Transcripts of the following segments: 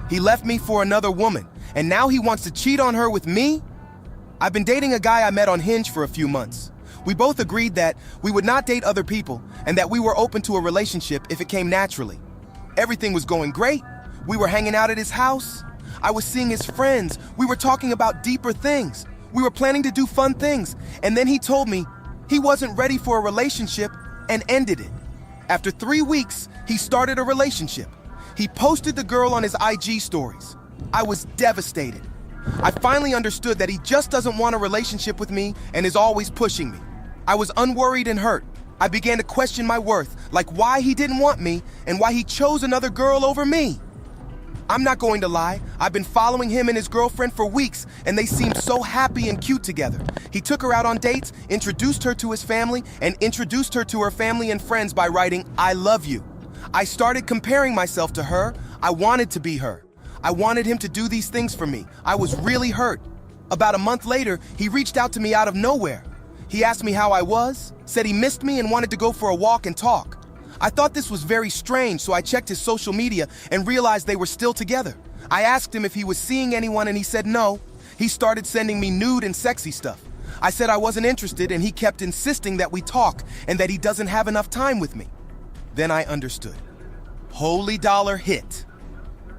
He left me for another woman, and now he wants to cheat on her with me? I've been dating a guy I met on Hinge for a few months. We both agreed that we would not date other people and that we were open to a relationship if it came naturally. Everything was going great. We were hanging out at his house. I was seeing his friends. We were talking about deeper things. We were planning to do fun things. And then he told me he wasn't ready for a relationship and ended it. After 3 weeks, he started a relationship. He posted the girl on his IG stories. I was devastated. I finally understood that he just doesn't want a relationship with me and is always pushing me. I was unworried and hurt. I began to question my worth, like why he didn't want me and why he chose another girl over me. I'm not going to lie, I've been following him and his girlfriend for weeks, and they seemed so happy and cute together. He took her out on dates, introduced her to his family, and introduced her to her family and friends by writing, "I love you." I started comparing myself to her. I wanted to be her. I wanted him to do these things for me. I was really hurt. About a month later, he reached out to me out of nowhere. He asked me how I was, said he missed me and wanted to go for a walk and talk. I thought this was very strange, so I checked his social media and realized they were still together. I asked him if he was seeing anyone and he said no. He started sending me nude and sexy stuff. I said I wasn't interested and he kept insisting that we talk and that he doesn't have enough time with me. Then I understood. Holy dollar hit.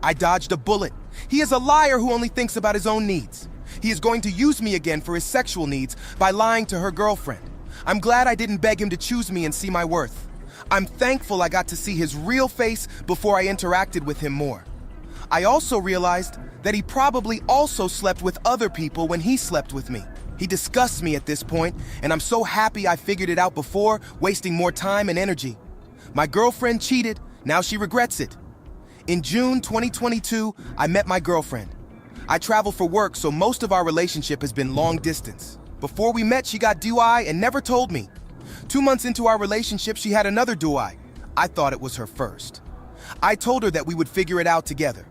I dodged a bullet. He is a liar who only thinks about his own needs. He is going to use me again for his sexual needs by lying to her girlfriend. I'm glad I didn't beg him to choose me and see my worth. I'm thankful I got to see his real face before I interacted with him more. I also realized that he probably also slept with other people when he slept with me. He disgusts me at this point, and I'm so happy I figured it out before, wasting more time and energy. My girlfriend cheated, now she regrets it. In June 2022, I met my girlfriend. I travel for work, so most of our relationship has been long distance. Before we met, she got DUI and never told me. 2 months into our relationship, she had another DUI. I thought it was her first. I told her that we would figure it out together.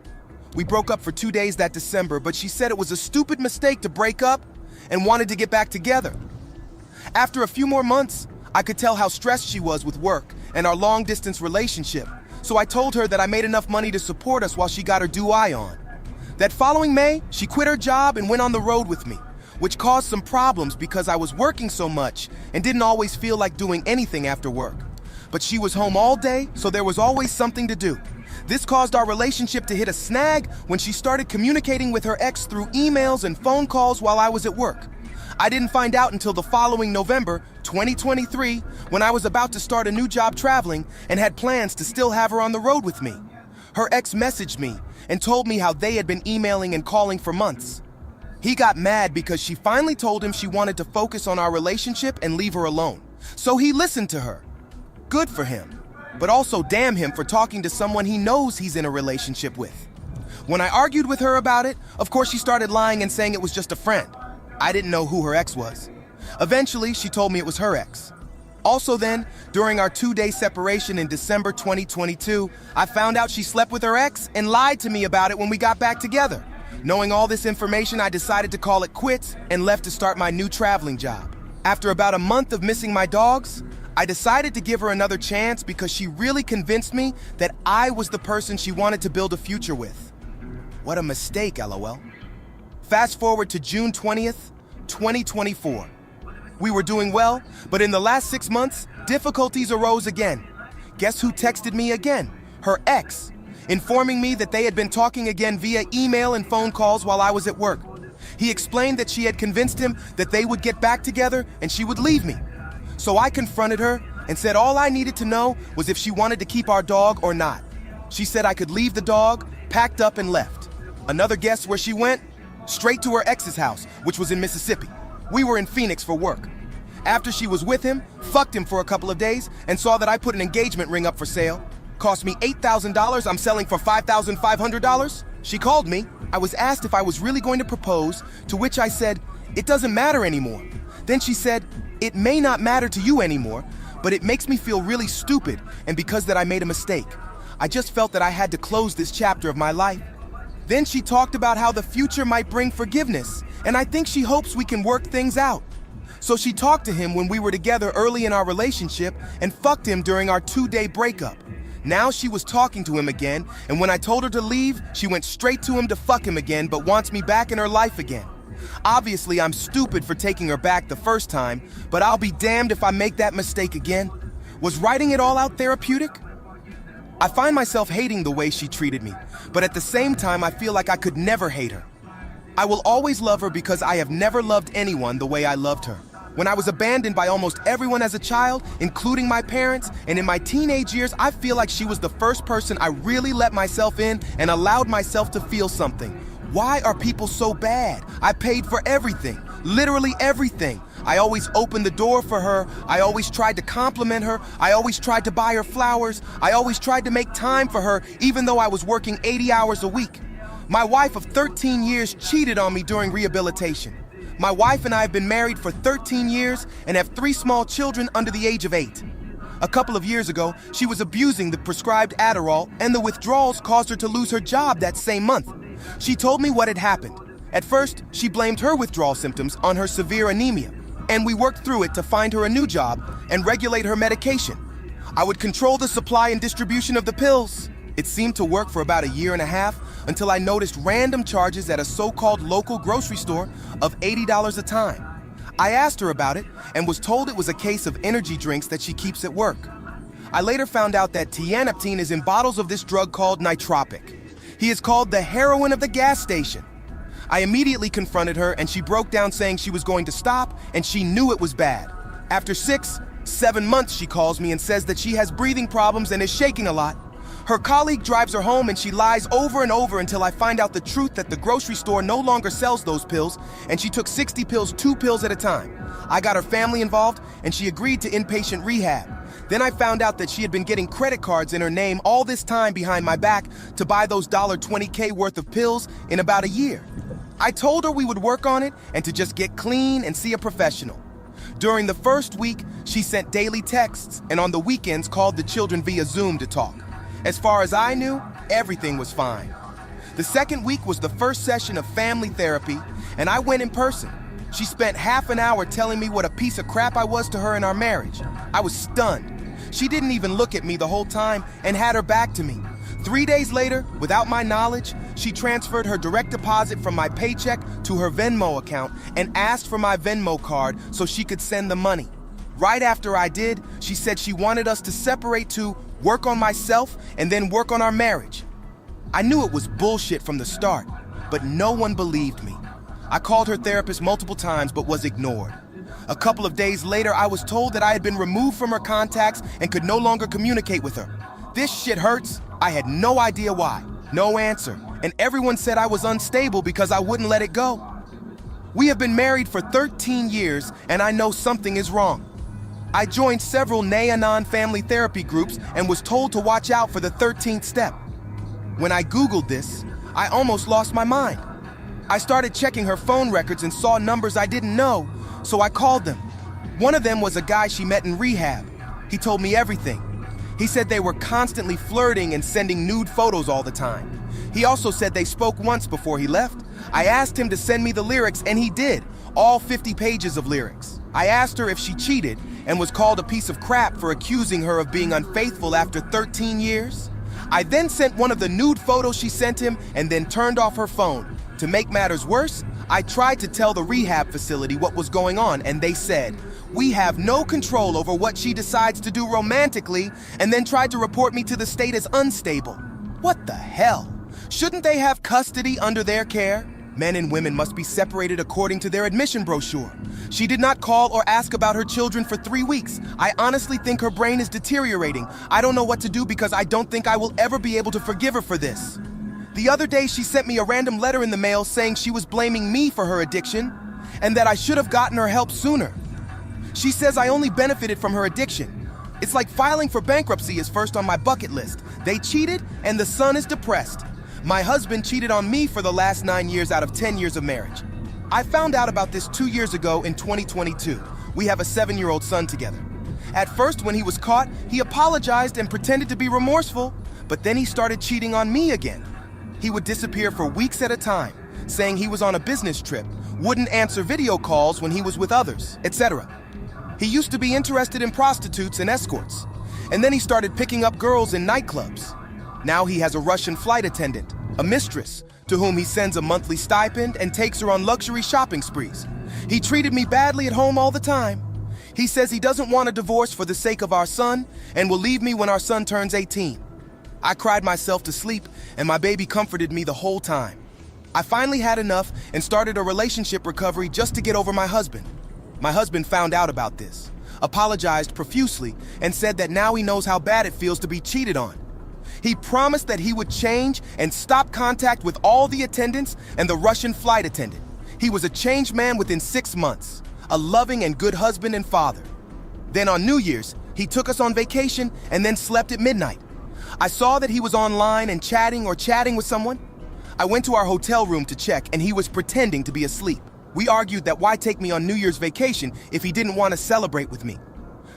We broke up for 2 days that December, but she said it was a stupid mistake to break up and wanted to get back together. After a few more months, I could tell how stressed she was with work and our long-distance relationship, so I told her that I made enough money to support us while she got her DUI on. That following May, she quit her job and went on the road with me, which caused some problems because I was working so much and didn't always feel like doing anything after work. But she was home all day, so there was always something to do. This caused our relationship to hit a snag when she started communicating with her ex through emails and phone calls while I was at work. I didn't find out until the following November, 2023, when I was about to start a new job traveling and had plans to still have her on the road with me. Her ex messaged me and told me how they had been emailing and calling for months. He got mad because she finally told him she wanted to focus on our relationship and leave her alone. So he listened to her. Good for him. But also damn him for talking to someone he knows he's in a relationship with. When I argued with her about it, of course she started lying and saying it was just a friend. I didn't know who her ex was. Eventually, she told me it was her ex. Also then, during our 2-day separation in December 2022, I found out she slept with her ex and lied to me about it when we got back together. Knowing all this information, I decided to call it quits and left to start my new traveling job. After about a month of missing my dogs, I decided to give her another chance because she really convinced me that I was the person she wanted to build a future with. What a mistake, LOL. Fast forward to June 20th, 2024. We were doing well, but in the last 6 months, difficulties arose again. Guess who texted me again? Her ex, informing me that they had been talking again via email and phone calls while I was at work. He explained that she had convinced him that they would get back together and she would leave me. So I confronted her and said all I needed to know was if she wanted to keep our dog or not. She said I could leave the dog, packed up and left. Another guess where she went? Straight to her ex's house, which was in Mississippi. We were in Phoenix for work. After she was with him, fucked him for a couple of days, and saw that I put an engagement ring up for sale. Cost me $8,000, I'm selling for $5,500. She called me. I was asked if I was really going to propose, to which I said, it doesn't matter anymore. Then she said, it may not matter to you anymore, but it makes me feel really stupid, and because that I made a mistake. I just felt that I had to close this chapter of my life. Then she talked about how the future might bring forgiveness, and I think she hopes we can work things out. So she talked to him when we were together early in our relationship and fucked him during our 2-day breakup. Now she was talking to him again, and when I told her to leave, she went straight to him to fuck him again, but wants me back in her life again. Obviously, I'm stupid for taking her back the first time, but I'll be damned if I make that mistake again. Was writing it all out therapeutic? I find myself hating the way she treated me, but at the same time, I feel like I could never hate her. I will always love her because I have never loved anyone the way I loved her. When I was abandoned by almost everyone as a child, including my parents, and in my teenage years, I feel like she was the first person I really let myself in and allowed myself to feel something. Why are people so bad? I paid for everything, literally everything. I always opened the door for her. I always tried to compliment her. I always tried to buy her flowers. I always tried to make time for her, even though I was working 80 hours a week. My wife of 13 years cheated on me during rehabilitation. My wife and I have been married for 13 years and have 3 small children under the age of 8. A couple of years ago, she was abusing the prescribed Adderall, and the withdrawals caused her to lose her job that same month. She told me what had happened. At first, she blamed her withdrawal symptoms on her severe anemia, and we worked through it to find her a new job and regulate her medication. I would control the supply and distribution of the pills. It seemed to work for about a year and a half until I noticed random charges at a so-called local grocery store of $80 a time. I asked her about it and was told it was a case of energy drinks that she keeps at work. I later found out that tianeptine is in bottles of this drug called nitropic. He is called the heroin of the gas station. I immediately confronted her and she broke down saying she was going to stop and she knew it was bad. After 6-7 months, she calls me and says that she has breathing problems and is shaking a lot. Her colleague drives her home and she lies over and over until I find out the truth that the grocery store no longer sells those pills and she took 60 pills, 2 pills at a time. I got her family involved and she agreed to inpatient rehab. Then I found out that she had been getting credit cards in her name all this time behind my back to buy those $20K worth of pills in about a year. I told her we would work on it and to just get clean and see a professional. During the first week, she sent daily texts and on the weekends called the children via Zoom to talk. As far as I knew, everything was fine. The second week was the first session of family therapy, and I went in person. She spent half an hour telling me what a piece of crap I was to her in our marriage. I was stunned. She didn't even look at me the whole time and had her back to me. 3 days later, without my knowledge, she transferred her direct deposit from my paycheck to her Venmo account and asked for my Venmo card so she could send the money. Right after I did, she said she wanted us to separate to work on myself and then work on our marriage. I knew it was bullshit from the start, but no one believed me. I called her therapist multiple times but was ignored. A couple of days later, I was told that I had been removed from her contacts and could no longer communicate with her. This shit hurts. I had no idea why. No answer. And everyone said I was unstable because I wouldn't let it go. We have been married for 13 years and I know something is wrong. I joined several Nay-Anon family therapy groups and was told to watch out for the 13th step. When I Googled this, I almost lost my mind. I started checking her phone records and saw numbers I didn't know, so I called them. One of them was a guy she met in rehab. He told me everything. He said they were constantly flirting and sending nude photos all the time. He also said they spoke once before he left. I asked him to send me the lyrics and he did, all 50 pages of lyrics. I asked her if she cheated and was called a piece of crap for accusing her of being unfaithful after 13 years. I then sent one of the nude photos she sent him and then turned off her phone. To make matters worse, I tried to tell the rehab facility what was going on and they said, "We have no control over what she decides to do romantically," and then tried to report me to the state as unstable. What the hell? Shouldn't they have custody under their care? Men and women must be separated according to their admission brochure. She did not call or ask about her children for 3 weeks. I honestly think her brain is deteriorating. I don't know what to do because I don't think I will ever be able to forgive her for this. The other day, she sent me a random letter in the mail saying she was blaming me for her addiction and that I should have gotten her help sooner. She says I only benefited from her addiction. It's like filing for bankruptcy is first on my bucket list. They cheated and the son is depressed. My husband cheated on me for the last 9 years out of 10 years of marriage. I found out about this 2 years ago in 2022. We have a 7-year-old son together. At first, when he was caught, he apologized and pretended to be remorseful, but then he started cheating on me again. He would disappear for weeks at a time, saying he was on a business trip, wouldn't answer video calls when he was with others, etc. He used to be interested in prostitutes and escorts. And then he started picking up girls in nightclubs. Now he has a Russian flight attendant, a mistress, to whom he sends a monthly stipend and takes her on luxury shopping sprees. He treated me badly at home all the time. He says he doesn't want a divorce for the sake of our son and will leave me when our son turns 18. I cried myself to sleep, and my baby comforted me the whole time. I finally had enough and started a relationship recovery just to get over my husband. My husband found out about this, apologized profusely, and said that now he knows how bad it feels to be cheated on. He promised that he would change and stop contact with all the attendants and the Russian flight attendant. He was a changed man within 6 months, a loving and good husband and father. Then on New Year's, he took us on vacation and then slept at midnight. I saw that he was online and chatting with someone. I went to our hotel room to check, and he was pretending to be asleep. We argued that why take me on New Year's vacation if he didn't want to celebrate with me.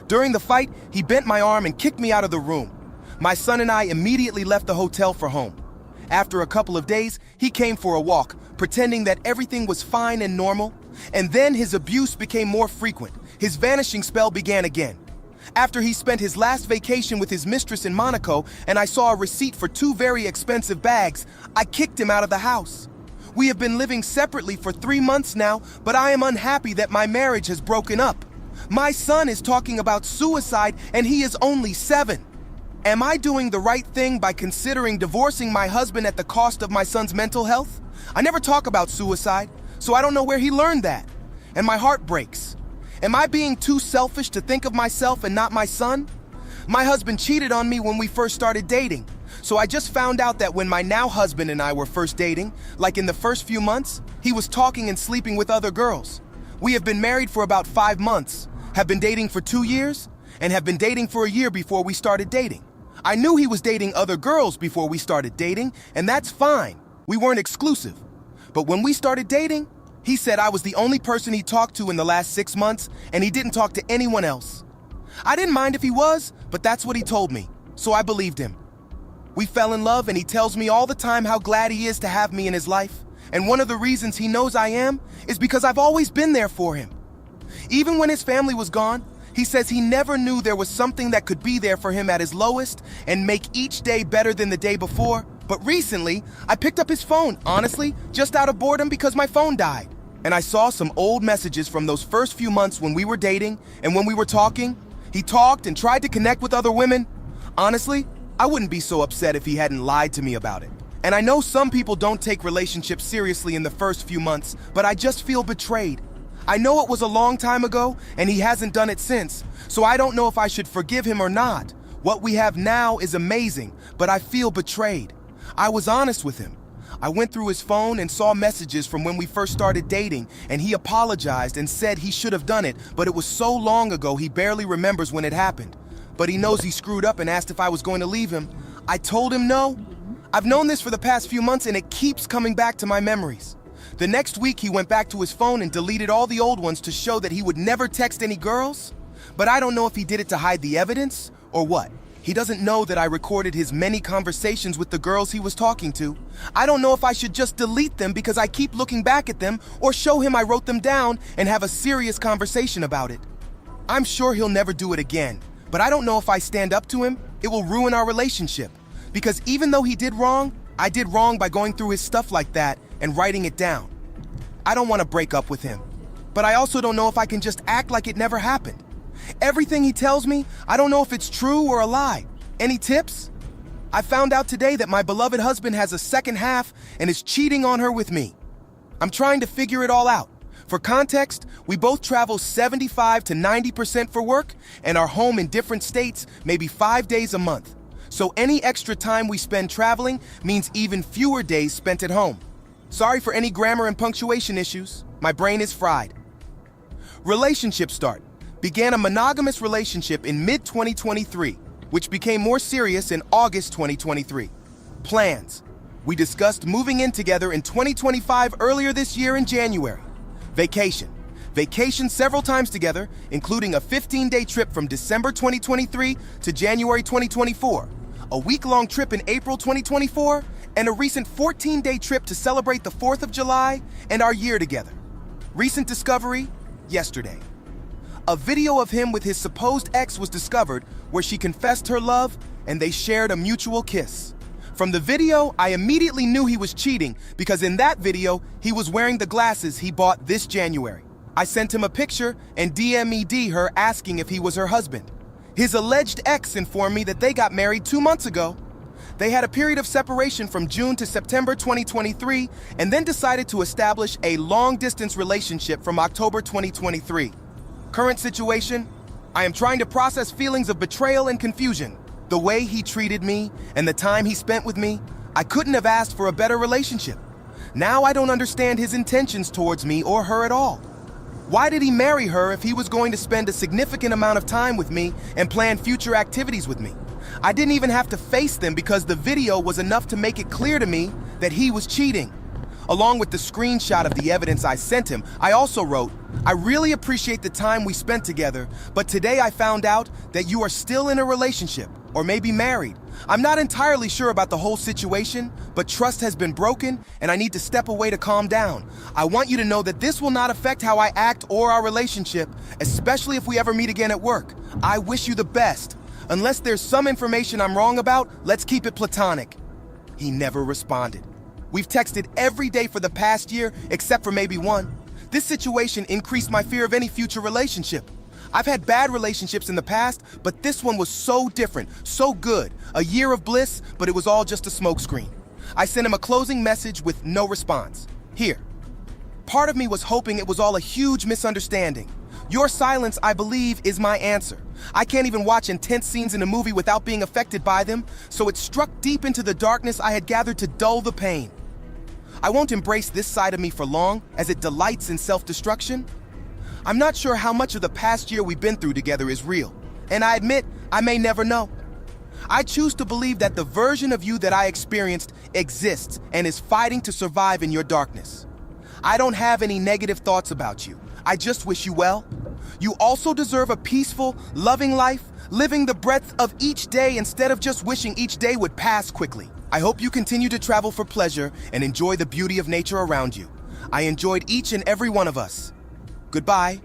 During the fight, he bent my arm and kicked me out of the room. My son and I immediately left the hotel for home. After a couple of days, he came for a walk, pretending that everything was fine and normal. And then his abuse became more frequent. His vanishing spell began again. After he spent his last vacation with his mistress in Monaco, and I saw a receipt for 2 very expensive bags, I kicked him out of the house. We have been living separately for 3 months now, but I am unhappy that my marriage has broken up. My son is talking about suicide, and he is only 7. Am I doing the right thing by considering divorcing my husband at the cost of my son's mental health? I never talk about suicide, so I don't know where he learned that. And my heart breaks. Am I being too selfish to think of myself and not my son? My husband cheated on me when we first started dating. So I just found out that when my now husband and I were first dating, like in the first few months, he was talking and sleeping with other girls. We have been married for about 5 months, have been dating for 2 years, and have been dating for a year before we started dating. I knew he was dating other girls before we started dating, and that's fine. We weren't exclusive. But when we started dating, he said I was the only person he talked to in the last 6 months, and he didn't talk to anyone else. I didn't mind if he was, but that's what he told me, so I believed him. We fell in love, and he tells me all the time how glad he is to have me in his life. And one of the reasons he knows I am is because I've always been there for him. Even when his family was gone, he says he never knew there was something that could be there for him at his lowest and make each day better than the day before. But recently, I picked up his phone, honestly, just out of boredom because my phone died. And I saw some old messages from those first few months when we were dating and when we were talking. He talked and tried to connect with other women. Honestly, I wouldn't be so upset if he hadn't lied to me about it. And I know some people don't take relationships seriously in the first few months, but I just feel betrayed. I know it was a long time ago, and he hasn't done it since, so I don't know if I should forgive him or not. What we have now is amazing, but I feel betrayed. I was honest with him. I went through his phone and saw messages from when we first started dating, and he apologized and said he should have done it, but it was so long ago he barely remembers when it happened. But he knows he screwed up and asked if I was going to leave him. I told him no. I've known this for the past few months, and it keeps coming back to my memories. The next week, he went back to his phone and deleted all the old ones to show that he would never text any girls. But I don't know if he did it to hide the evidence or what. He doesn't know that I recorded his many conversations with the girls he was talking to. I don't know if I should just delete them because I keep looking back at them, or show him I wrote them down and have a serious conversation about it. I'm sure he'll never do it again, but I don't know if I stand up to him, it will ruin our relationship. Because even though he did wrong, I did wrong by going through his stuff like that and writing it down. I don't want to break up with him, but I also don't know if I can just act like it never happened. Everything he tells me, I don't know if it's true or a lie. Any tips? I found out today that my beloved husband has a second half and is cheating on her with me. I'm trying to figure it all out. For context, we both travel 75 to 90% for work and are home in different states maybe 5 days a month. So any extra time we spend traveling means even fewer days spent at home. Sorry for any grammar and punctuation issues. My brain is fried. Relationship start. Began a monogamous relationship in mid-2023, which became more serious in August 2023. Plans. We discussed moving in together in 2025 earlier this year in January. Vacation. Vacation several times together, including a 15-day trip from December 2023 to January 2024, a week-long trip in April 2024, and a recent 14-day trip to celebrate the 4th of July and our year together. Recent discovery, yesterday. a video of him with his supposed ex was discovered where she confessed her love and they shared a mutual kiss. From the video, I immediately knew he was cheating because in that video, he was wearing the glasses he bought this January. I sent him a picture and DM'd her asking if he was her husband. His alleged ex informed me that they got married 2 months ago. They had a period of separation from June to September 2023 and then decided to establish a long-distance relationship from October 2023. Current situation, I am trying to process feelings of betrayal and confusion. The way he treated me and the time he spent with me, I couldn't have asked for a better relationship. Now I don't understand his intentions towards me or her at all. Why did he marry her if he was going to spend a significant amount of time with me and plan future activities with me? I didn't even have to face them because the video was enough to make it clear to me that he was cheating. Along with the screenshot of the evidence I sent him, I also wrote, "I really appreciate the time we spent together, but today I found out that you are still in a relationship, or maybe married. I'm not entirely sure about the whole situation, but trust has been broken and I need to step away to calm down. I want you to know that this will not affect how I act or our relationship, especially if we ever meet again at work. I wish you the best. Unless there's some information I'm wrong about, let's keep it platonic." He never responded. We've texted every day for the past year, except for maybe one. This situation increased my fear of any future relationship. I've had bad relationships in the past, but this one was so different, so good. A year of bliss, but it was all just a smokescreen. I sent him a closing message with no response. Here. Part of me was hoping it was all a huge misunderstanding. Your silence, I believe, is my answer. I can't even watch intense scenes in a movie without being affected by them, so it struck deep into the darkness I had gathered to dull the pain. I won't embrace this side of me for long, as it delights in self-destruction. I'm not sure how much of the past year we've been through together is real, and I admit I may never know. I choose to believe that the version of you that I experienced exists and is fighting to survive in your darkness. I don't have any negative thoughts about you. I just wish you well. You also deserve a peaceful, loving life, living the breadth of each day instead of just wishing each day would pass quickly. I hope you continue to travel for pleasure and enjoy the beauty of nature around you. I enjoyed each and every one of us. Goodbye.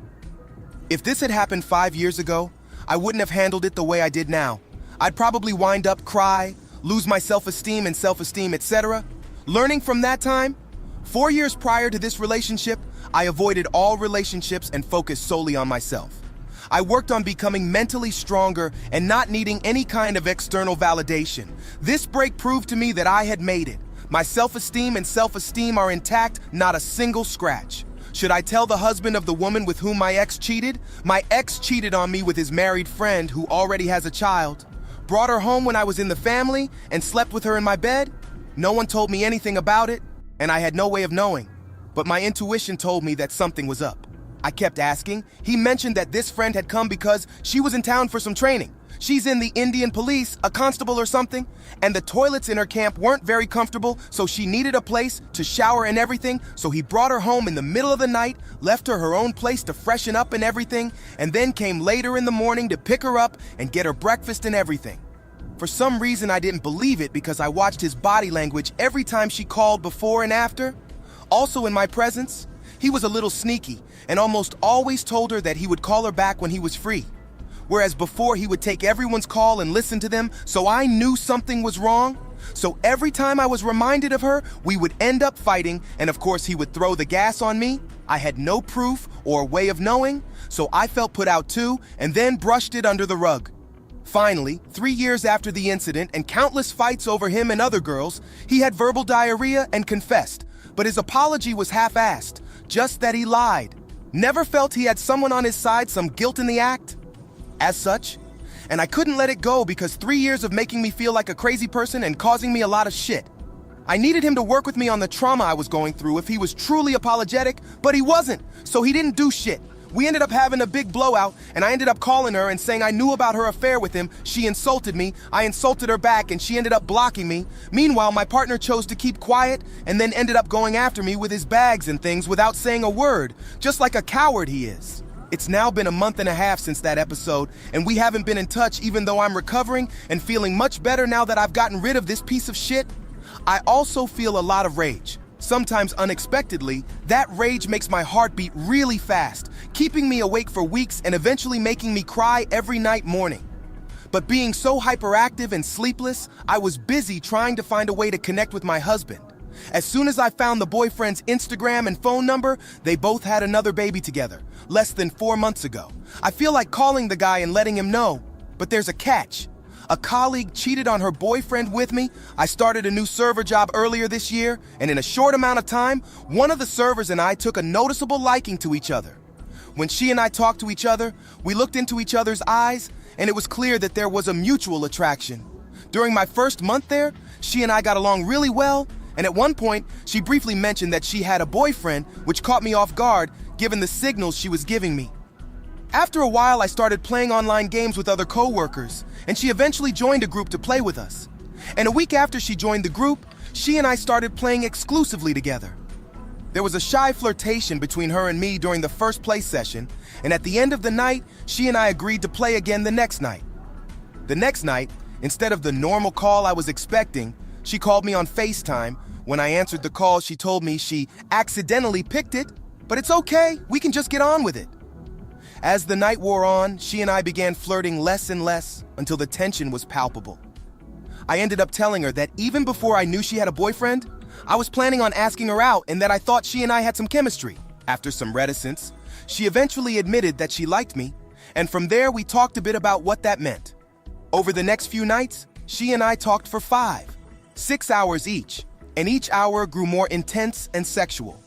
If this had happened 5 years ago, I wouldn't have handled it the way I did now. I'd probably wind up, cry, lose my self-esteem, etc. Learning from that time, 4 years prior to this relationship, I avoided all relationships and focused solely on myself. I worked on becoming mentally stronger and not needing any kind of external validation. This break proved to me that I had made it. My self-esteem are intact, not a single scratch. Should I tell the husband of the woman with whom my ex cheated? My ex cheated on me with his married friend who already has a child. Brought her home when I was in the family and slept with her in my bed? No one told me anything about it, and I had no way of knowing. But my intuition told me that something was up. I kept asking. He mentioned that this friend had come because she was in town for some training. She's in the Indian police, a constable or something, and the toilets in her camp weren't very comfortable, so she needed a place to shower and everything, so he brought her home in the middle of the night, left her own place to freshen up and everything, and then came later in the morning to pick her up and get her breakfast and everything. For some reason, I didn't believe it because I watched his body language every time she called before and after. Also in my presence, he was a little sneaky and almost always told her that he would call her back when he was free. Whereas before he would take everyone's call and listen to them, so I knew something was wrong. So every time I was reminded of her, we would end up fighting, and of course he would throw the gas on me. I had no proof or way of knowing, so I felt put out too, and then brushed it under the rug. Finally, 3 years after the incident and countless fights over him and other girls, he had verbal diarrhea and confessed, but his apology was half-assed, just that he lied. Never felt he had someone on his side, some guilt in the act. As such, and I couldn't let it go because 3 years of making me feel like a crazy person and causing me a lot of shit. I needed him to work with me on the trauma I was going through if he was truly apologetic, but he wasn't, so he didn't do shit. We ended up having a big blowout, and I ended up calling her and saying I knew about her affair with him. She insulted me, I insulted her back, and she ended up blocking me. Meanwhile, my partner chose to keep quiet and then ended up going after me with his bags and things without saying a word, just like a coward he is. It's now been a month and a half since that episode, and we haven't been in touch even though I'm recovering and feeling much better now that I've gotten rid of this piece of shit. I also feel a lot of rage. Sometimes unexpectedly, that rage makes my heart beat really fast, keeping me awake for weeks and eventually making me cry every night morning. But being so hyperactive and sleepless, I was busy trying to find a way to connect with my husband. As soon as I found the boyfriend's Instagram and phone number, they both had another baby together, less than 4 months ago. I feel like calling the guy and letting him know, but there's a catch. A colleague cheated on her boyfriend with me. I started a new server job earlier this year, and in a short amount of time, one of the servers and I took a noticeable liking to each other. When she and I talked to each other, we looked into each other's eyes, and it was clear that there was a mutual attraction. During my first month there, she and I got along really well, and at one point, she briefly mentioned that she had a boyfriend, which caught me off guard given the signals she was giving me. After a while, I started playing online games with other coworkers, and she eventually joined a group to play with us. And a week after she joined the group, she and I started playing exclusively together. There was a shy flirtation between her and me during the first play session, and at the end of the night, she and I agreed to play again the next night. The next night, instead of the normal call I was expecting, she called me on FaceTime. When I answered the call, she told me she accidentally picked it, but it's okay, we can just get on with it. As the night wore on, she and I began flirting less and less until the tension was palpable. I ended up telling her that even before I knew she had a boyfriend, I was planning on asking her out and that I thought she and I had some chemistry. After some reticence, she eventually admitted that she liked me, and from there we talked a bit about what that meant. Over the next few nights, she and I talked for 5, 6 hours each, and each hour grew more intense and sexual.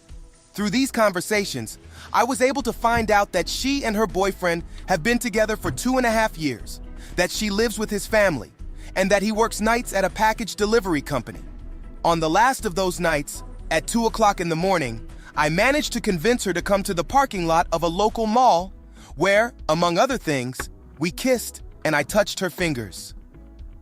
Through these conversations, I was able to find out that she and her boyfriend have been together for 2.5 years, that she lives with his family, and that he works nights at a package delivery company. On the last of those nights, at 2 o'clock in the morning, I managed to convince her to come to the parking lot of a local mall where, among other things, we kissed and I touched her fingers.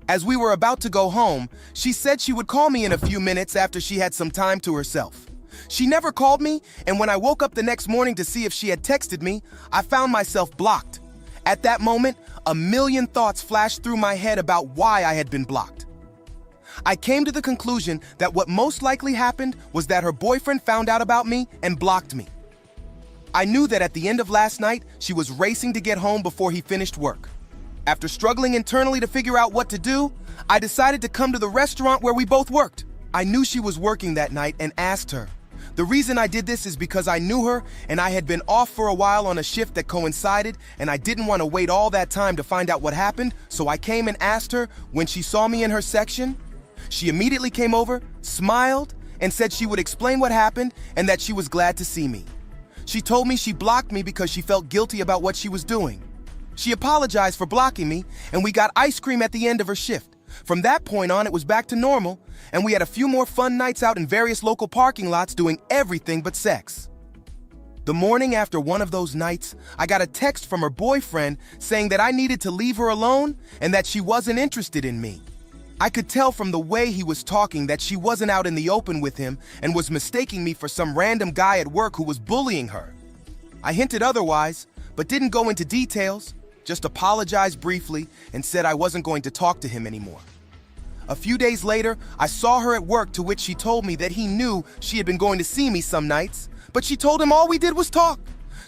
As we were about to go home, she said she would call me in a few minutes after she had some time to herself. She never called me, and when I woke up the next morning to see if she had texted me, I found myself blocked. At that moment, a million thoughts flashed through my head about why I had been blocked. I came to the conclusion that what most likely happened was that her boyfriend found out about me and blocked me. I knew that at the end of last night, she was racing to get home before he finished work. After struggling internally to figure out what to do, I decided to come to the restaurant where we both worked. I knew she was working that night and asked her. The reason I did this is because I knew her and I had been off for a while on a shift that coincided, and I didn't want to wait all that time to find out what happened, so I came and asked her when she saw me in her section. She immediately came over, smiled, and said she would explain what happened and that she was glad to see me. She told me she blocked me because she felt guilty about what she was doing. She apologized for blocking me, and we got ice cream at the end of her shift. From that point on, it was back to normal, and we had a few more fun nights out in various local parking lots doing everything but sex. The morning after one of those nights, I got a text from her boyfriend saying that I needed to leave her alone and that she wasn't interested in me. I could tell from the way he was talking that she wasn't out in the open with him and was mistaking me for some random guy at work who was bullying her. I hinted otherwise, but didn't go into details, just apologized briefly and said I wasn't going to talk to him anymore. A few days later, I saw her at work, to which she told me that he knew she had been going to see me some nights, but she told him all we did was talk.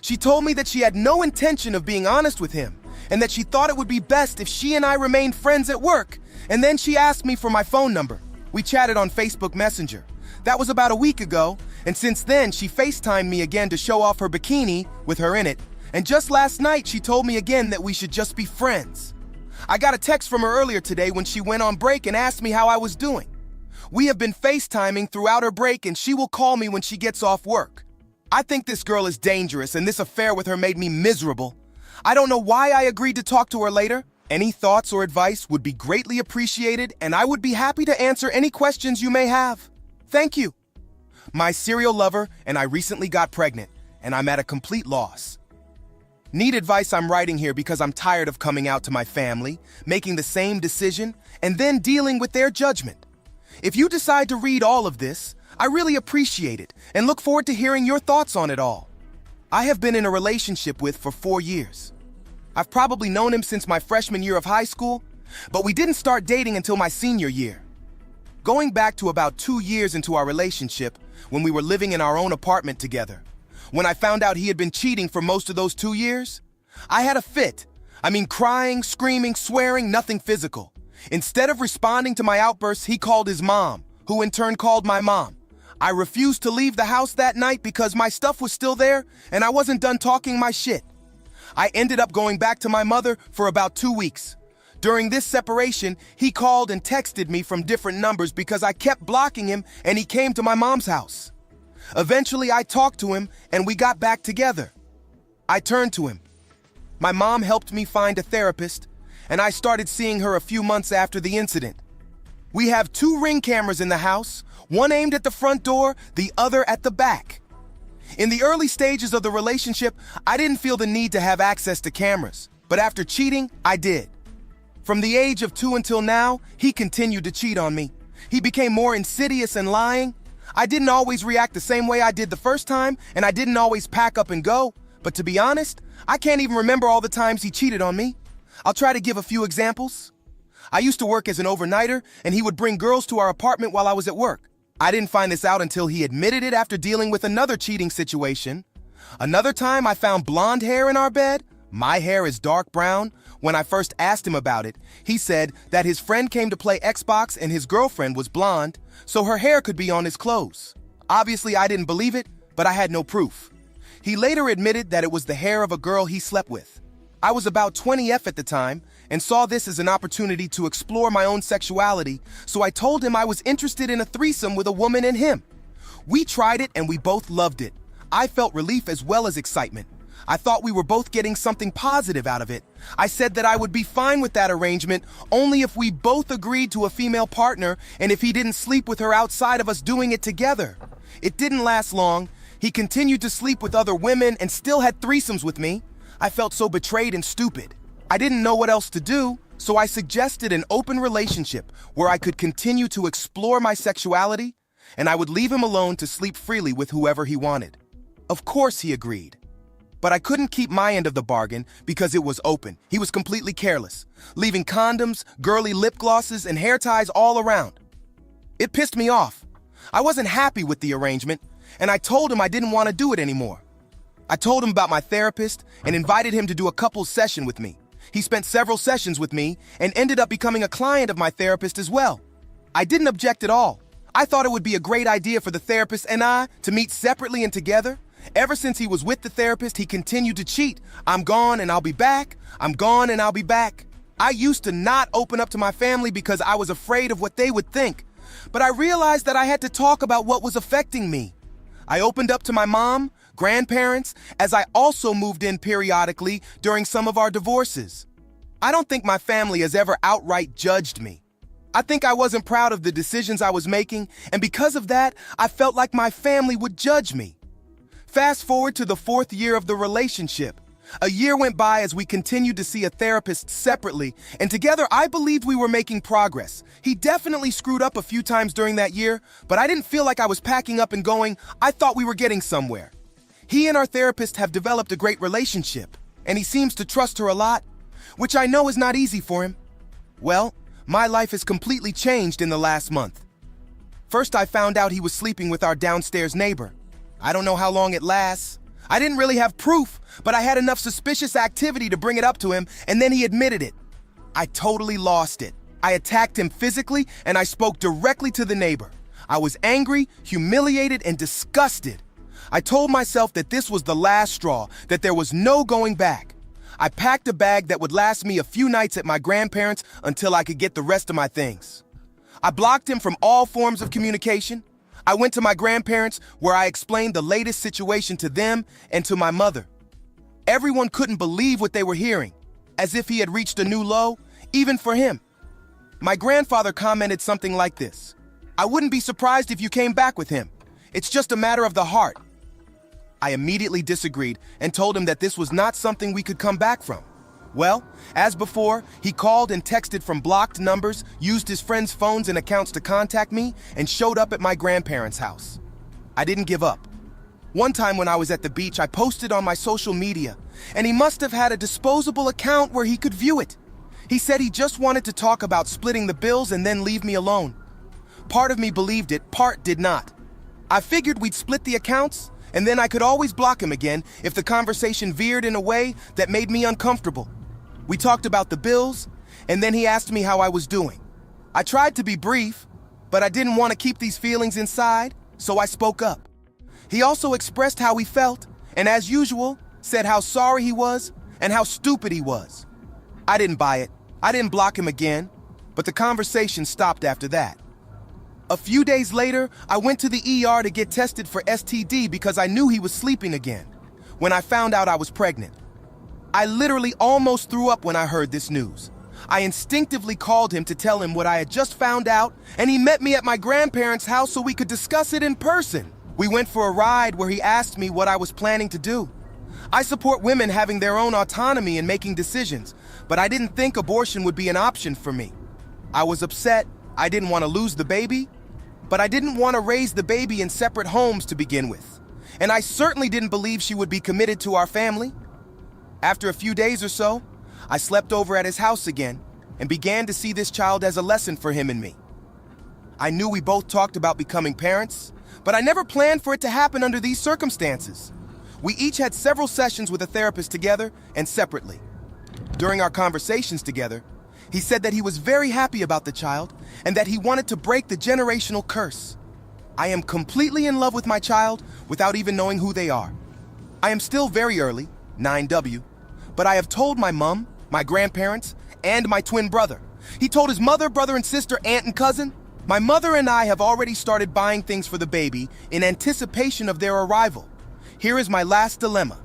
She told me that she had no intention of being honest with him and that she thought it would be best if she and I remained friends at work, and then she asked me for my phone number. We chatted on Facebook Messenger. That was about a week ago, and since then she FaceTimed me again to show off her bikini with her in it, and just last night she told me again that we should just be friends. I got a text from her earlier today when she went on break and asked me how I was doing. We have been FaceTiming throughout her break, and she will call me when she gets off work. I think this girl is dangerous, and this affair with her made me miserable. I don't know why I agreed to talk to her later. Any thoughts or advice would be greatly appreciated, and I would be happy to answer any questions you may have. Thank you. My serial lover and I recently got pregnant, and I'm at a complete loss. Need advice? I'm writing here because I'm tired of coming out to my family, making the same decision, and then dealing with their judgment. If you decide to read all of this, I really appreciate it and look forward to hearing your thoughts on it all. I have been in a relationship with for 4 years. I've probably known him since my freshman year of high school, but we didn't start dating until my senior year. going back to about 2 years into our relationship when we were living in our own apartment together. When I found out he had been cheating for most of those 2 years, I had a fit. I mean, crying, screaming, swearing, nothing physical. Instead of responding to my outbursts, he called his mom, who in turn called my mom. I refused to leave the house that night because my stuff was still there and I wasn't done talking my shit. I ended up going back to my mother for about 2 weeks. During this separation, he called and texted me from different numbers because I kept blocking him and he came to my mom's house. Eventually, I talked to him and we got back together. I turned to him. My mom helped me find a therapist, and I started seeing her a few months after the incident. We have 2 Ring cameras in the house, one aimed at the front door, the other at the back. In the early stages of the relationship, I didn't feel the need to have access to cameras, but after cheating, I did. From the age of 2 until now, he continued to cheat on me. He became more insidious and lying. I didn't always react the same way I did the first time, and I didn't always pack up and go. But to be honest, I can't even remember all the times he cheated on me. I'll try to give a few examples. I used to work as an overnighter, and he would bring girls to our apartment while I was at work. I didn't find this out until he admitted it after dealing with another cheating situation. Another time I found blonde hair in our bed. My hair is dark brown. When I first asked him about it, he said that his friend came to play Xbox and his girlfriend was blonde, so her hair could be on his clothes. Obviously, I didn't believe it, but I had no proof. He later admitted that it was the hair of a girl he slept with. I was about 20F at the time and saw this as an opportunity to explore my own sexuality, so I told him I was interested in a threesome with a woman and him. We tried it and we both loved it. I felt relief as well as excitement. I thought we were both getting something positive out of it. I said that I would be fine with that arrangement only if we both agreed to a female partner and if he didn't sleep with her outside of us doing it together. It didn't last long. He continued to sleep with other women and still had threesomes with me. I felt so betrayed and stupid. I didn't know what else to do, so I suggested an open relationship where I could continue to explore my sexuality and I would leave him alone to sleep freely with whoever he wanted. Of course he agreed. But I couldn't keep my end of the bargain because it was open. He was completely careless, leaving condoms, girly lip glosses, and hair ties all around. It pissed me off. I wasn't happy with the arrangement, and I told him I didn't want to do it anymore. I told him about my therapist and invited him to do a couples session with me. He spent several sessions with me and ended up becoming a client of my therapist as well. I didn't object at all. I thought it would be a great idea for the therapist and I to meet separately and together. Ever since he was with the therapist, he continued to cheat. I'm gone and I'll be back. I'm gone and I'll be back. I used to not open up to my family because I was afraid of what they would think. But I realized that I had to talk about what was affecting me. I opened up to my mom, grandparents, as I also moved in periodically during some of our divorces. I don't think my family has ever outright judged me. I think I wasn't proud of the decisions I was making, and because of that, I felt like my family would judge me. Fast forward to the 4th year of the relationship. A year went by as we continued to see a therapist separately, and together I believed we were making progress. He definitely screwed up a few times during that year, but I didn't feel like I was packing up and going. I thought we were getting somewhere. He and our therapist have developed a great relationship, and he seems to trust her a lot, which I know is not easy for him. Well, my life has completely changed in the last month. First, I found out he was sleeping with our downstairs neighbor. I don't know how long it lasts. I didn't really have proof, but I had enough suspicious activity to bring it up to him, and then he admitted it. I totally lost it. I attacked him physically, and I spoke directly to the neighbor. I was angry, humiliated, and disgusted. I told myself that this was the last straw, that there was no going back. I packed a bag that would last me a few nights at my grandparents' until I could get the rest of my things. I blocked him from all forms of communication. I went to my grandparents where I explained the latest situation to them and to my mother. Everyone couldn't believe what they were hearing, as if he had reached a new low, even for him. My grandfather commented something like this: "I wouldn't be surprised if you came back with him. It's just a matter of the heart." I immediately disagreed and told him that this was not something we could come back from. Well, as before, he called and texted from blocked numbers, used his friends' phones and accounts to contact me, and showed up at my grandparents' house. I didn't give up. One time when I was at the beach, I posted on my social media, and he must have had a disposable account where he could view it. He said he just wanted to talk about splitting the bills and then leave me alone. Part of me believed it, part did not. I figured we'd split the accounts, and then I could always block him again if the conversation veered in a way that made me uncomfortable. We talked about the bills, and then he asked me how I was doing. I tried to be brief, but I didn't want to keep these feelings inside, so I spoke up. He also expressed how he felt, and as usual, said how sorry he was and how stupid he was. I didn't buy it. I didn't block him again, but the conversation stopped after that. A few days later, I went to the ER to get tested for STD because I knew he was sleeping again, when I found out I was pregnant. I literally almost threw up when I heard this news. I instinctively called him to tell him what I had just found out, and he met me at my grandparents' house so we could discuss it in person. We went for a ride where he asked me what I was planning to do. I support women having their own autonomy and making decisions, but I didn't think abortion would be an option for me. I was upset. I didn't want to lose the baby, but I didn't want to raise the baby in separate homes to begin with. And I certainly didn't believe she would be committed to our family. After a few days or so, I slept over at his house again and began to see this child as a lesson for him and me. I knew we both talked about becoming parents, but I never planned for it to happen under these circumstances. We each had several sessions with a therapist together and separately. During our conversations together, he said that he was very happy about the child and that he wanted to break the generational curse. I am completely in love with my child without even knowing who they are. I am still very early, 9W, but I have told my mom, my grandparents, and my twin brother. He told his mother, brother and sister, aunt and cousin. My mother and I have already started buying things for the baby in anticipation of their arrival. Here is my last dilemma.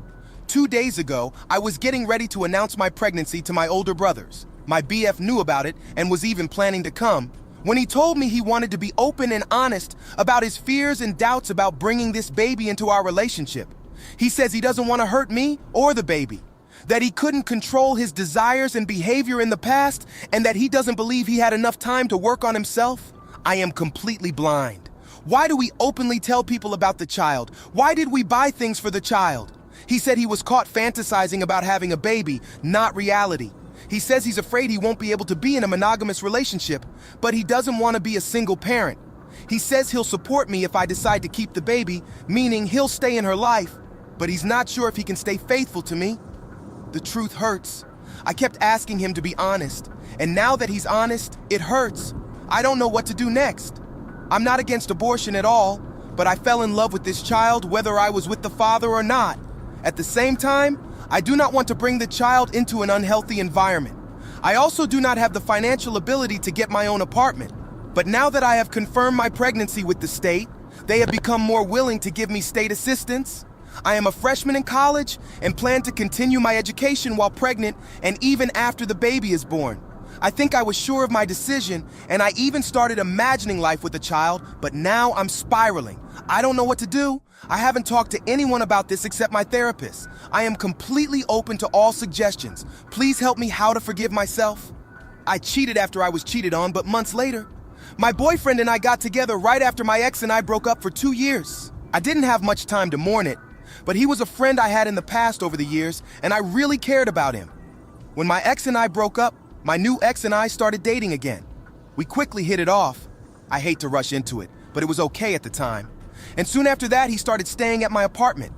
2 days ago, I was getting ready to announce my pregnancy to my older brothers. My BF knew about it and was even planning to come, when he told me he wanted to be open and honest about his fears and doubts about bringing this baby into our relationship. He says he doesn't want to hurt me or the baby, that he couldn't control his desires and behavior in the past, and that he doesn't believe he had enough time to work on himself. I am completely blind. Why do we openly tell people about the child? Why did we buy things for the child? He said he was caught fantasizing about having a baby, not reality. He says he's afraid he won't be able to be in a monogamous relationship, but he doesn't want to be a single parent. He says he'll support me if I decide to keep the baby, meaning he'll stay in her life, but he's not sure if he can stay faithful to me. The truth hurts. I kept asking him to be honest, and now that he's honest, it hurts. I don't know what to do next. I'm not against abortion at all, but I fell in love with this child whether I was with the father or not. At the same time, I do not want to bring the child into an unhealthy environment. I also do not have the financial ability to get my own apartment. But now that I have confirmed my pregnancy with the state, they have become more willing to give me state assistance. I am a freshman in college and plan to continue my education while pregnant and even after the baby is born. I think I was sure of my decision, and I even started imagining life with a child, but now I'm spiraling. I don't know what to do. I haven't talked to anyone about this except my therapist. I am completely open to all suggestions. Please help me how to forgive myself. I cheated after I was cheated on, but months later, my boyfriend and I got together right after my ex and I broke up for 2 years. I didn't have much time to mourn it, but he was a friend I had in the past over the years, and I really cared about him. When my ex and I broke up, my new ex and I started dating again. We quickly hit it off. I hate to rush into it, but it was okay at the time. And soon after that, he started staying at my apartment.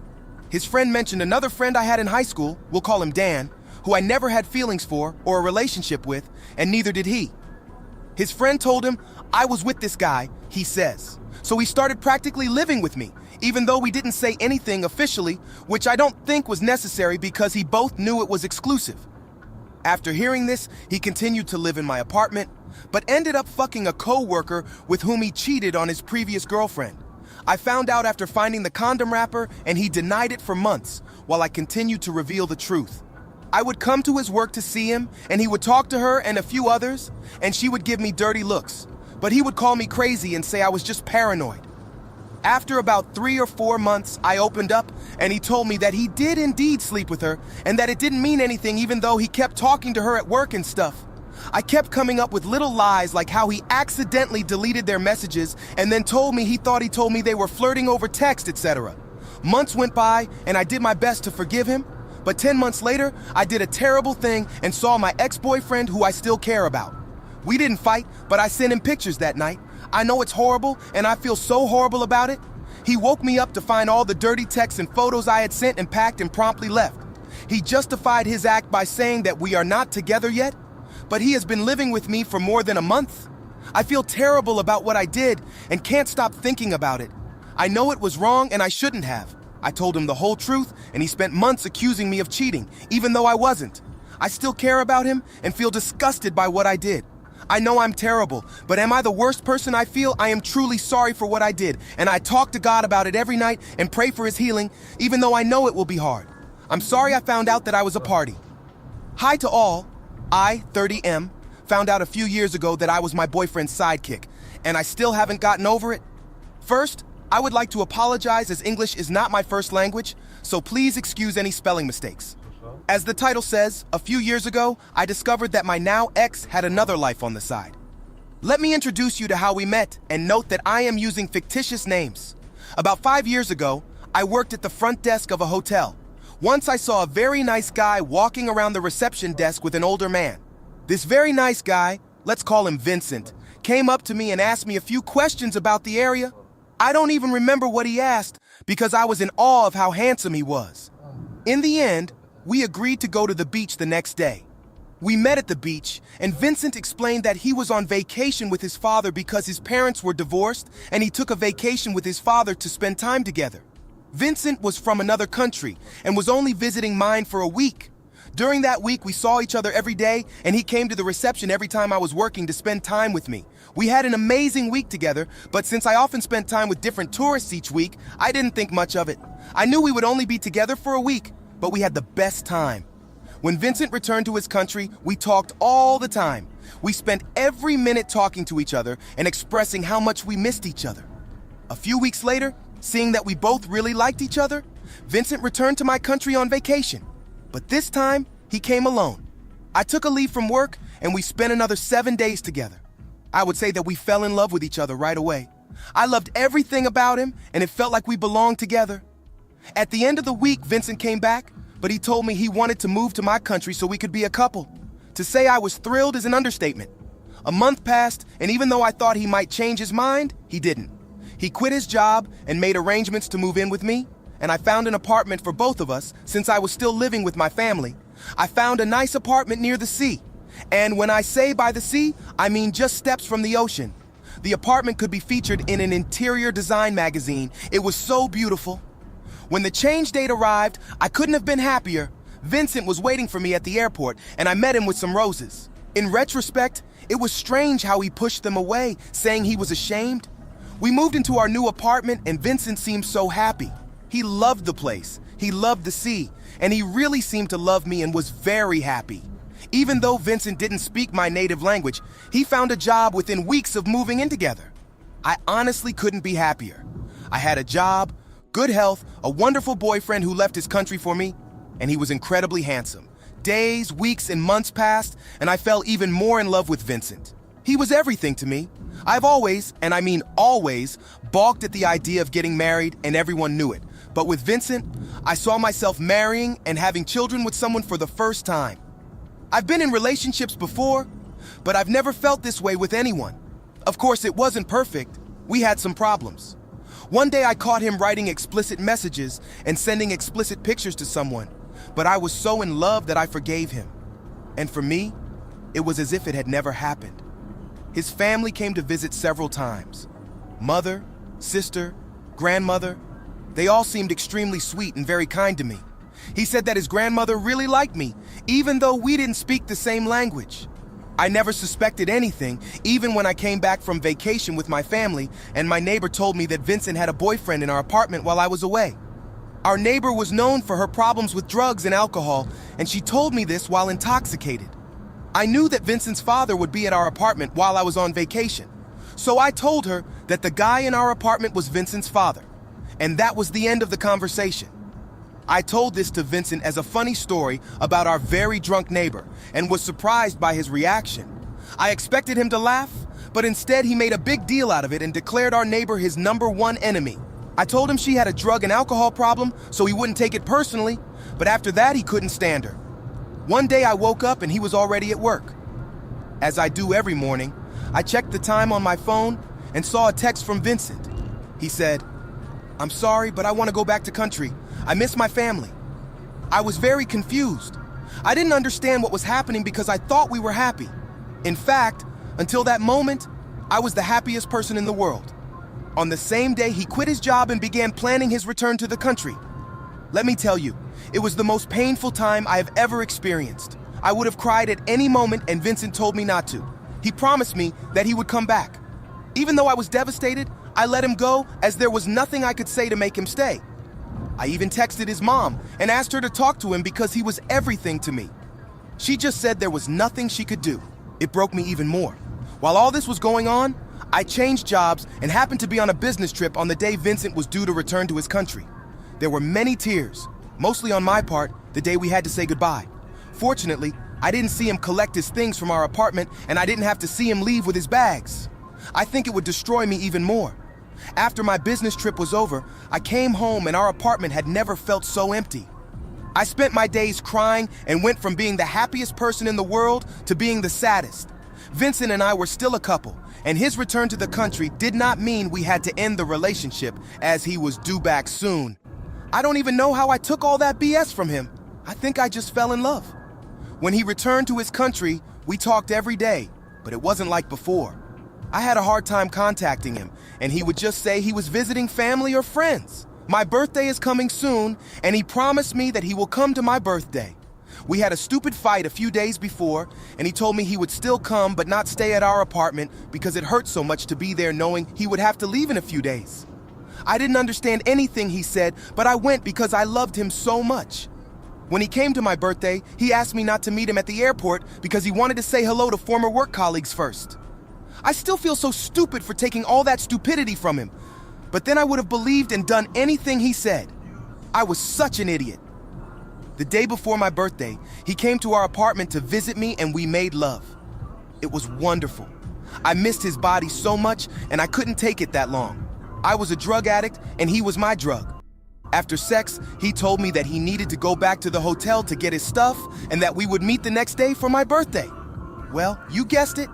His friend mentioned another friend I had in high school, we'll call him Dan, who I never had feelings for or a relationship with, and neither did he. His friend told him I was with this guy, he says. So he started practically living with me, even though we didn't say anything officially, which I don't think was necessary because he both knew it was exclusive. After hearing this, he continued to live in my apartment, but ended up fucking a co-worker with whom he cheated on his previous girlfriend. I found out after finding the condom wrapper, and he denied it for months while I continued to reveal the truth. I would come to his work to see him, and he would talk to her and a few others, and she would give me dirty looks. But he would call me crazy and say I was just paranoid. After about 3 or 4 months, I opened up, and he told me that he did indeed sleep with her, and that it didn't mean anything even though he kept talking to her at work and stuff. I kept coming up with little lies like how he accidentally deleted their messages and then told me he thought he told me they were flirting over text, etc. Months went by, and I did my best to forgive him, but 10 months later, I did a terrible thing and saw my ex-boyfriend who I still care about. We didn't fight, but I sent him pictures that night. I know it's horrible, and I feel so horrible about it. He woke me up to find all the dirty texts and photos I had sent and packed and promptly left. He justified his act by saying that we are not together yet, but he has been living with me for more than a month. I feel terrible about what I did and can't stop thinking about it. I know it was wrong and I shouldn't have. I told him the whole truth and he spent months accusing me of cheating, even though I wasn't. I still care about him and feel disgusted by what I did. I know I'm terrible, but am I the worst person I feel? I am truly sorry for what I did, and I talk to God about it every night and pray for his healing, even though I know it will be hard. I'm sorry I found out that I was a party. Hi to all. I, 30M, found out a few years ago that I was my boyfriend's sidekick, and I still haven't gotten over it. First, I would like to apologize as English is not my first language, so please excuse any spelling mistakes. As the title says, a few years ago, I discovered that my now ex had another life on the side. Let me introduce you to how we met and note that I am using fictitious names. About 5 years ago, I worked at the front desk of a hotel. Once I saw a very nice guy walking around the reception desk with an older man. This very nice guy, let's call him Vincent, came up to me and asked me a few questions about the area. I don't even remember what he asked because I was in awe of how handsome he was. In the end, we agreed to go to the beach the next day. We met at the beach, and Vincent explained that he was on vacation with his father because his parents were divorced, and he took a vacation with his father to spend time together. Vincent was from another country and was only visiting mine for a week. During that week, we saw each other every day, and he came to the reception every time I was working to spend time with me. We had an amazing week together, but since I often spent time with different tourists each week, I didn't think much of it. I knew we would only be together for a week, but we had the best time. When Vincent returned to his country, we talked all the time. We spent every minute talking to each other and expressing how much we missed each other. A few weeks later, seeing that we both really liked each other, Vincent returned to my country on vacation. But this time, he came alone. I took a leave from work and we spent another 7 days together. I would say that we fell in love with each other right away. I loved everything about him and it felt like we belonged together. At the end of the week, Vincent came back, but he told me he wanted to move to my country so we could be a couple. To say I was thrilled is an understatement. A month passed, and even though I thought he might change his mind, he didn't. He quit his job and made arrangements to move in with me, and I found an apartment for both of us since I was still living with my family. I found a nice apartment near the sea. And when I say by the sea, I mean just steps from the ocean. The apartment could be featured in an interior design magazine. It was so beautiful. When the change date arrived, I couldn't have been happier. Vincent was waiting for me at the airport, and I met him with some roses. In retrospect, it was strange how he pushed them away, saying he was ashamed. We moved into our new apartment, and Vincent seemed so happy. He loved the place, he loved the sea, and he really seemed to love me and was very happy. Even though Vincent didn't speak my native language, he found a job within weeks of moving in together. I honestly couldn't be happier. I had a job, good health, a wonderful boyfriend who left his country for me, and he was incredibly handsome. Days, weeks, and months passed, and I fell even more in love with Vincent. He was everything to me. I've always, and I mean always, balked at the idea of getting married, and everyone knew it. But with Vincent, I saw myself marrying and having children with someone for the first time. I've been in relationships before, but I've never felt this way with anyone. Of course, it wasn't perfect. We had some problems. One day I caught him writing explicit messages and sending explicit pictures to someone, but I was so in love that I forgave him. And for me, it was as if it had never happened. His family came to visit several times. Mother, sister, grandmother, they all seemed extremely sweet and very kind to me. He said that his grandmother really liked me, even though we didn't speak the same language. I never suspected anything, even when I came back from vacation with my family, and my neighbor told me that Vincent had a boyfriend in our apartment while I was away. Our neighbor was known for her problems with drugs and alcohol, and she told me this while intoxicated. I knew that Vincent's father would be at our apartment while I was on vacation, so I told her that the guy in our apartment was Vincent's father, and that was the end of the conversation. I told this to Vincent as a funny story about our very drunk neighbor and was surprised by his reaction. I expected him to laugh, but instead he made a big deal out of it and declared our neighbor his #1 enemy. I told him she had a drug and alcohol problem, so he wouldn't take it personally, but after that he couldn't stand her. One day I woke up and he was already at work. As I do every morning, I checked the time on my phone, and saw a text from Vincent. He said, "I'm sorry, but I want to go back to country. I miss my family." I was very confused. I didn't understand what was happening because I thought we were happy. In fact, until that moment, I was the happiest person in the world. On the same day, he quit his job and began planning his return to the country. Let me tell you, it was the most painful time I have ever experienced. I would have cried at any moment, and Vincent told me not to. He promised me that he would come back. Even though I was devastated, I let him go as there was nothing I could say to make him stay. I even texted his mom and asked her to talk to him because he was everything to me. She just said there was nothing she could do. It broke me even more. While all this was going on, I changed jobs and happened to be on a business trip on the day Vincent was due to return to his country. There were many tears, mostly on my part, the day we had to say goodbye. Fortunately, I didn't see him collect his things from our apartment, and I didn't have to see him leave with his bags. I think it would destroy me even more. After my business trip was over, I came home and our apartment had never felt so empty. I spent my days crying and went from being the happiest person in the world to being the saddest. Vincent and I were still a couple, and his return to the country did not mean we had to end the relationship, as he was due back soon. I don't even know how I took all that BS from him. I think I just fell in love. When he returned to his country, we talked every day, but it wasn't like before. I had a hard time contacting him, and he would just say he was visiting family or friends. My birthday is coming soon, and he promised me that he will come to my birthday. We had a stupid fight a few days before, and he told me he would still come but not stay at our apartment because it hurt so much to be there knowing he would have to leave in a few days. I didn't understand anything he said, but I went because I loved him so much. When he came to my birthday, he asked me not to meet him at the airport because he wanted to say hello to former work colleagues first. I still feel so stupid for taking all that stupidity from him, but then I would have believed and done anything he said. I was such an idiot. The day before my birthday, he came to our apartment to visit me and we made love. It was wonderful. I missed his body so much and I couldn't take it that long. I was a drug addict and he was my drug. After sex, he told me that he needed to go back to the hotel to get his stuff and that we would meet the next day for my birthday. Well, you guessed it.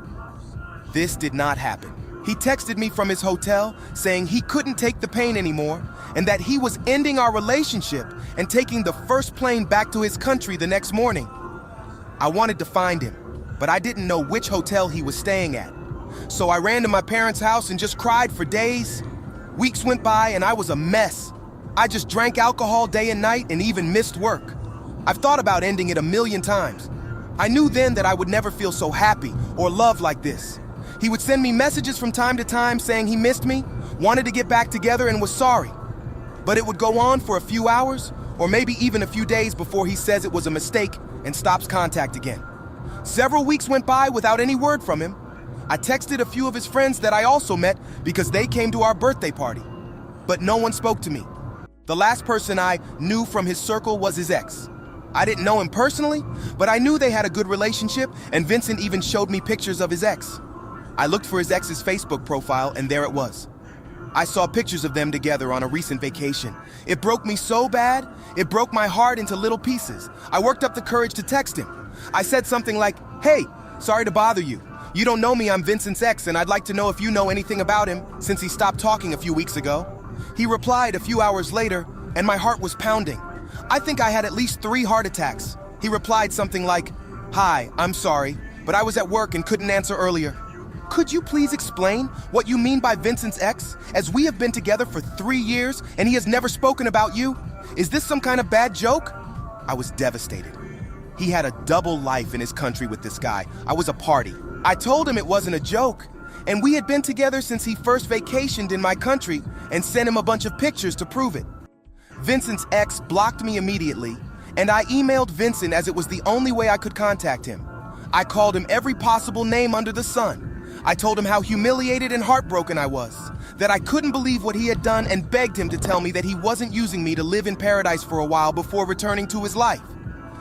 This did not happen. He texted me from his hotel saying he couldn't take the pain anymore and that he was ending our relationship and taking the first plane back to his country the next morning. I wanted to find him, but I didn't know which hotel he was staying at. So I ran to my parents' house and just cried for days. Weeks went by and I was a mess. I just drank alcohol day and night and even missed work. I've thought about ending it a million times. I knew then that I would never feel so happy or loved like this. He would send me messages from time to time saying he missed me, wanted to get back together, and was sorry. But it would go on for a few hours, or maybe even a few days before he says it was a mistake and stops contact again. Several weeks went by without any word from him. I texted a few of his friends that I also met because they came to our birthday party. But no one spoke to me. The last person I knew from his circle was his ex. I didn't know him personally, but I knew they had a good relationship, and Vincent even showed me pictures of his ex. I looked for his ex's Facebook profile, and there it was. I saw pictures of them together on a recent vacation. It broke me so bad, it broke my heart into little pieces. I worked up the courage to text him. I said something like, "Hey, sorry to bother you. You don't know me, I'm Vincent's ex, and I'd like to know if you know anything about him since he stopped talking a few weeks ago." He replied a few hours later, and my heart was pounding. I think I had at least 3 heart attacks. He replied something like, "Hi, I'm sorry, but I was at work and couldn't answer earlier. Could you please explain what you mean by Vincent's ex, as we have been together for 3 years and he has never spoken about you? Is this some kind of bad joke?" I was devastated. He had a double life in his country with this guy. I was a party. I told him it wasn't a joke, and we had been together since he first vacationed in my country and sent him a bunch of pictures to prove it. Vincent's ex blocked me immediately, and I emailed Vincent as it was the only way I could contact him. I called him every possible name under the sun. I told him how humiliated and heartbroken I was, that I couldn't believe what he had done, and begged him to tell me that he wasn't using me to live in paradise for a while before returning to his life.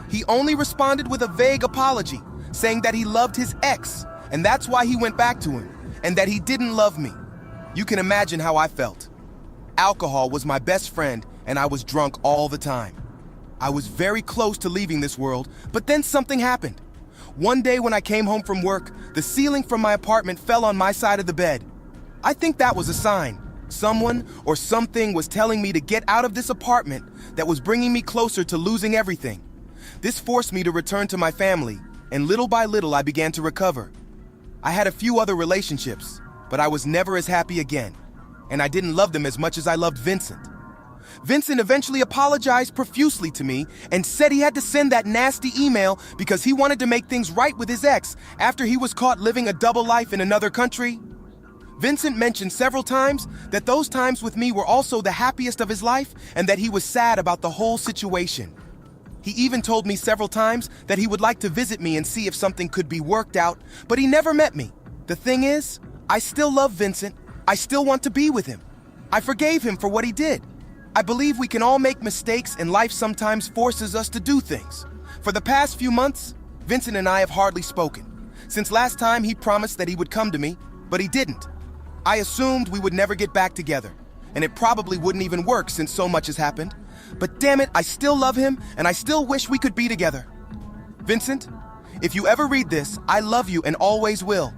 He only responded with a vague apology, saying that he loved his ex, and that's why he went back to him, and that he didn't love me. You can imagine how I felt. Alcohol was my best friend, and I was drunk all the time. I was very close to leaving this world, but then something happened. One day when I came home from work, the ceiling from my apartment fell on my side of the bed. I think that was a sign. Someone or something was telling me to get out of this apartment that was bringing me closer to losing everything. This forced me to return to my family, and little by little I began to recover. I had a few other relationships, but I was never as happy again, and I didn't love them as much as I loved Vincent. Vincent eventually apologized profusely to me and said he had to send that nasty email because he wanted to make things right with his ex after he was caught living a double life in another country. Vincent mentioned several times that those times with me were also the happiest of his life and that he was sad about the whole situation. He even told me several times that he would like to visit me and see if something could be worked out, but he never met me. The thing is, I still love Vincent. I still want to be with him. I forgave him for what he did. I believe we can all make mistakes and life sometimes forces us to do things. For the past few months, Vincent and I have hardly spoken. Since last time he promised that he would come to me, but he didn't. I assumed we would never get back together, and it probably wouldn't even work since so much has happened. But damn it, I still love him, and I still wish we could be together. Vincent, if you ever read this, I love you and always will.